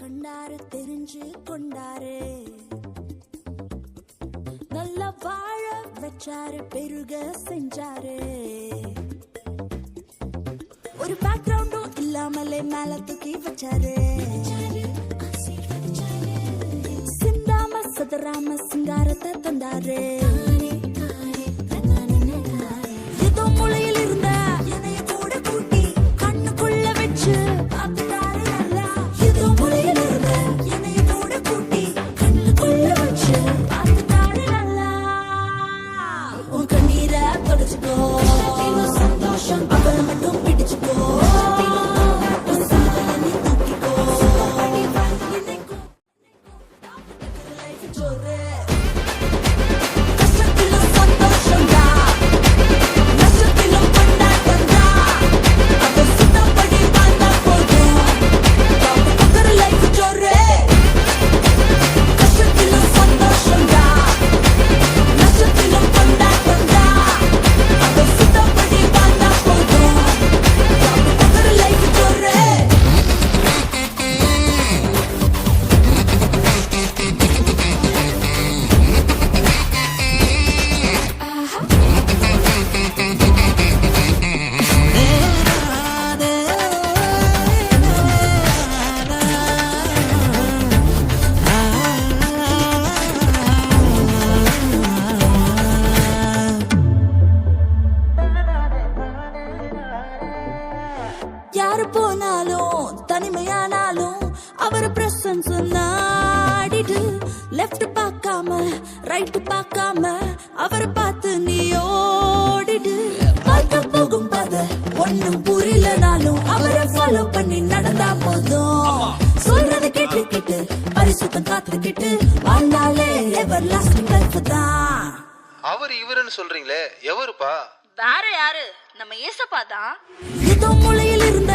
கண்டாரு தெரிஞ்சு கொண்டாரு, நல்லா வாழ வச்சாரு, பெருக செஞ்சாரு. ஒரு பேக்ரவுண்டும் இல்லாமலே மேல தூக்கி வச்சாரு. சிந்தாம சதராம சிங்காரத்தை தந்தாரு. ஏதோ மூளையில் இருந்த என்னைய கூட கூட்டி கண்ணுக்குள்ள வச்சு பார்த்துட்டாரு நல்லா. ஏதோ மூளையில் இருந்த என்னைய கூட கூட்டி கண்ணுக்குள்ள வச்சு பார்த்துட்டாரு நல்லா. உன் கண்ணீரை தொடச்சுக்கோ, சந்தோஷம் அவளை மட்டும் பிடிச்சுக்கோ. யாரு போனாலும் தனிமையானாலும் அவர் பிரசன்ஸ் நாடிடு. லெஃப்ட் பார்க்காம ரைட் பார்க்காம அவரை பார்த்து நீ ஓடிடு. பார்க்க போகும் பாத ஒன்னும் புரியலனாலும் அவரை ஃபாலோ பண்ணி நடந்தா போதும். சொல்றத கேட்டு கேட்டு பரிசுத்தம் காத்துக்கிட்டு வாழ்ந்தாலே எவர் லாஸ்டிங் லைஃப் தான். அவர் இவருன்னு சொல்றீங்களே, எவருப்பா? வேற யாரு, நம்ம ஏசப்பா தான். ஏதோ மூளையில் இருந்த